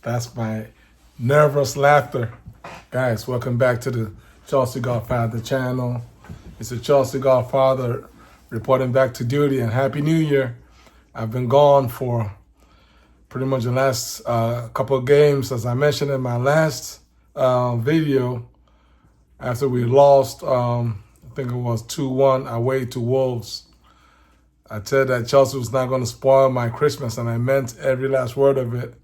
That's my nervous laughter. Guys, welcome back to the Chelsea Godfather channel. It's the Chelsea Godfather reporting back to duty, and Happy New Year. I've been gone for pretty much the last couple of games, as I mentioned in my last video, after we lost, I think it was 2-1 away to Wolves. I said that Chelsea was not going to spoil my Christmas, and I meant every last word of it.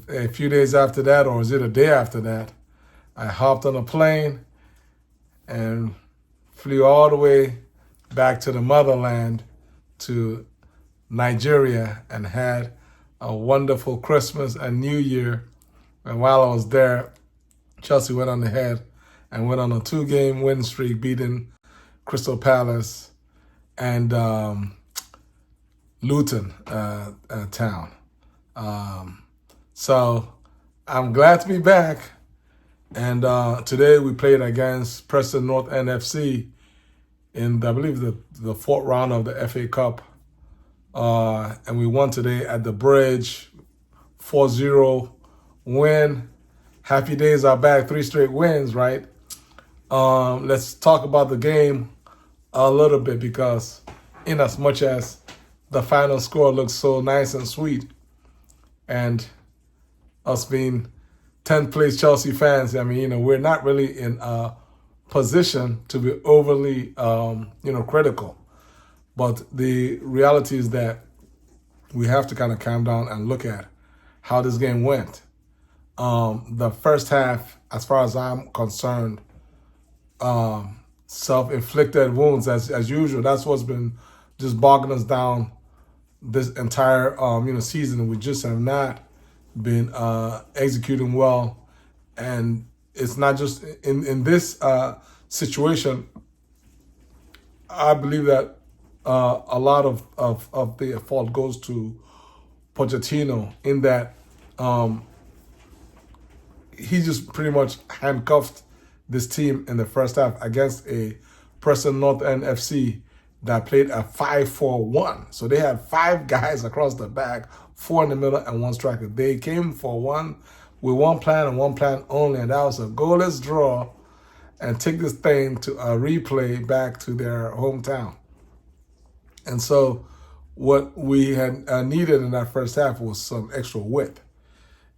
A few days after that, or was it a day after that, I hopped on a plane and flew all the way back to the motherland, to Nigeria, and had a wonderful Christmas and New Year. And while I was there, Chelsea went on ahead and went on a 2-game win streak, beating Crystal Palace and Luton Town. So I'm glad to be back. And today we played against Preston North NFC in, I believe, the fourth round of the FA Cup. And we won today at the Bridge, 4-0 win. Happy days are back, 3 straight wins, right? Let's talk about the game a little bit, because in as much as the final score looks so nice and sweet, and us being 10th place Chelsea fans, I mean, we're not really in a position to be overly, critical. But the reality is that we have to kind of calm down and look at how this game went. The first half, as far as I'm concerned, self-inflicted wounds as usual. That's what's been just bogging us down this entire season. We just have not been executing well, and it's not just in this situation. I believe that a lot of the fault goes to Pochettino, in that he just pretty much handcuffed this team in the first half against a Preston North End FC that played a 5-4-1. So they had 5 guys across the back, 4 in the middle, and 1 striker. They came for one with one plan and one plan only, and that was a goalless draw and take this thing to a replay back to their hometown. And so what we had needed in that first half was some extra width.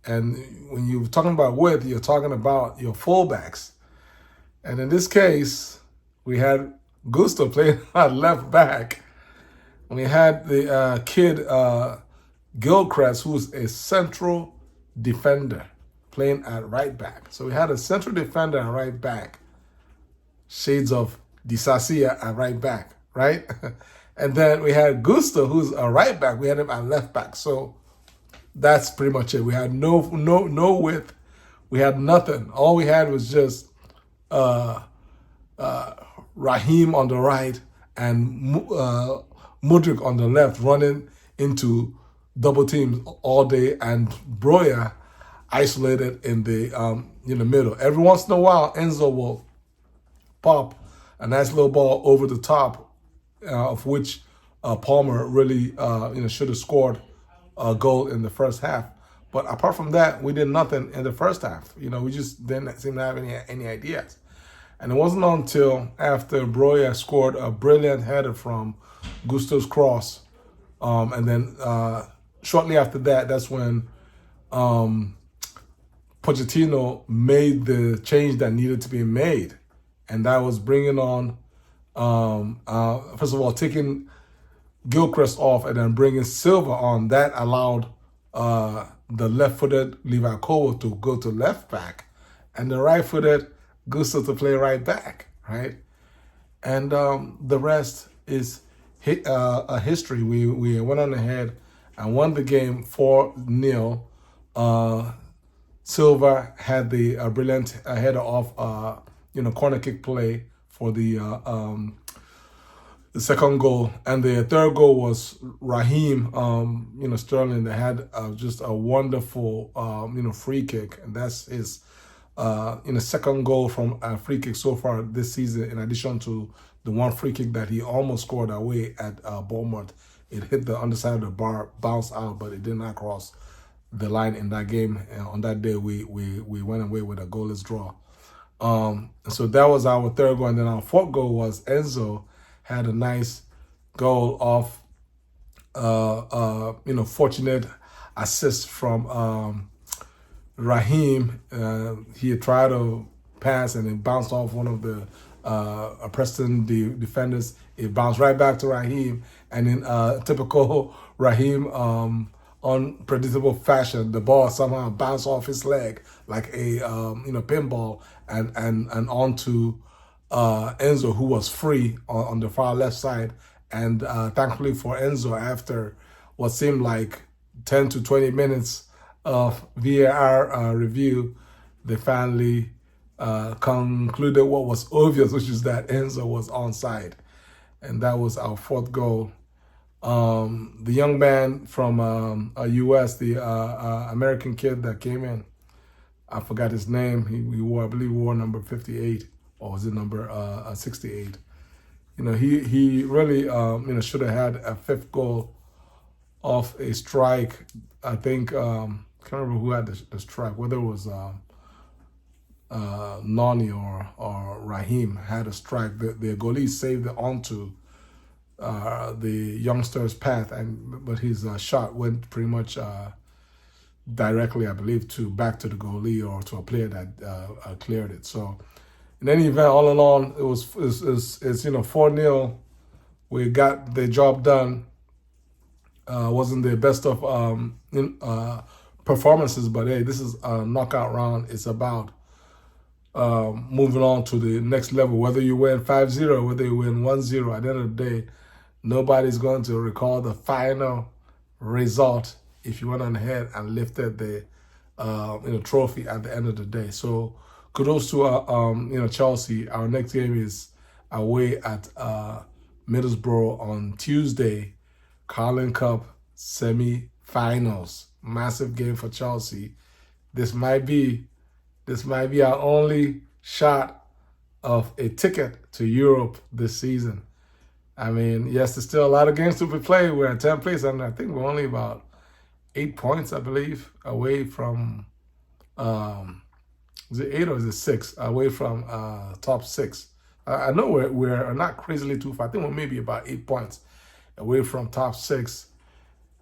And when you're talking about width, you're talking about your fullbacks. And in this case, we had Gusto playing at left back. And we had the kid Gilchrist, who's a central defender, playing at right back. So we had a central defender at right back, shades of Disacia at right back, right? And then we had Gusto, who's a right back. We had him at left back. So that's pretty much it. We had no width. We had nothing. All we had was just RAHEEM on the right and Mudryk on the left, running into double teams all day, and Broja isolated in the middle. Every once in a while, Enzo will pop a nice little ball over the top, of which Palmer really should have scored a goal in the first half. But apart from that, we did nothing in the first half. We just didn't seem to have any ideas. And it wasn't until after Broja scored a brilliant header from Gusto's cross, and then shortly after that, that's when Pochettino made the change that needed to be made. And that was bringing on, first of all, taking Gilchrist off and then bringing Silva on. That allowed the left-footed Livakovic to go to left back, and the right-footed Gusto to play right back, right? And the rest is a history. We went on ahead and won the game 4-0. Silva had the brilliant header off corner kick play for the second goal, and the third goal was RAHEEM, Sterling, that had just a wonderful, free kick, and that's his, second goal from a free kick so far this season, in addition to the one free kick that he almost scored away at Bournemouth it hit the underside of the bar, bounced out, but it did not cross the line in that game. And on that day, we went away with a goalless draw. So that was our third goal, and then our fourth goal was Enzo had a nice goal off, fortunate assist from RAHEEEM. He had tried to pass and it bounced off one of the Preston defenders. It bounced right back to RAHEEEM, and in typical RAHEEEM unpredictable fashion, the ball somehow bounced off his leg like a pinball and onto Enzo, who was free on the far left side. And thankfully for Enzo, after what seemed like 10 to 20 minutes of VAR review, they finally concluded what was obvious, which is that Enzo was onside. And that was our fourth goal. The young man from US, the American kid that came in, I forgot his name. He wore, I believe, he wore number 58, or was it number 68? He really should have had a fifth goal off a strike. I think can't remember who had the strike, whether it was Nani or RAHEEEM had a strike. The goalie saved it onto the youngster's path, but his shot went pretty much directly, I believe, back to the goalie or to a player that cleared it. So in any event, all in all, it's 4-0. We got the job done. Wasn't the best of performances, but hey, this is a knockout round. It's about moving on to the next level. Whether you win 5-0, whether you win 1-0, at the end of the day, nobody's going to recall the final result if you went on ahead and lifted the trophy at the end of the day. So kudos to Chelsea. Our next game is away at Middlesbrough on Tuesday. Carling Cup semi-finals. Massive game for Chelsea. This might be our only shot of a ticket to Europe this season. I mean, yes, there's still a lot of games to be played. We're in 10th place, and I think we're only about 8 points, I believe, away from, is it 8 or is it 6? Away from top 6. I know we're not crazily too far. I think we're maybe about 8 points away from top 6.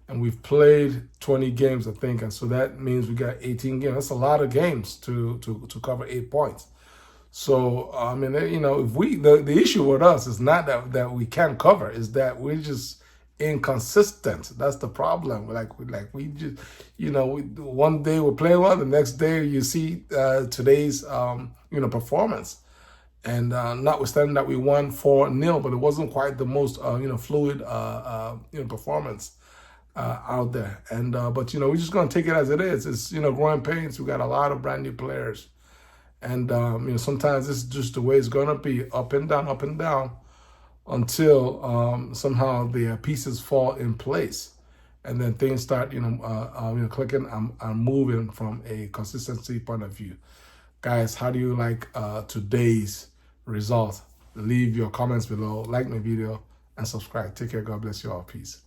And we've played 20 games, I think, and so that means we got 18 games. That's a lot of games to cover 8 points. So I mean, if the issue with us is not that we can't cover, is that we're just inconsistent. That's the problem. We just one day we're playing well, the next day you see today's performance. And notwithstanding that we won 4-0, but it wasn't quite the most fluid performance out there. And but we're just gonna take it as it is. It's growing pains. We got a lot of brand new players, and sometimes this is just the way it's gonna be, up and down, until somehow the pieces fall in place, and then things start clicking and moving from a consistency point of view. Guys, how do you like today's result? Leave your comments below, like my video, and subscribe. Take care. God bless you all. Peace.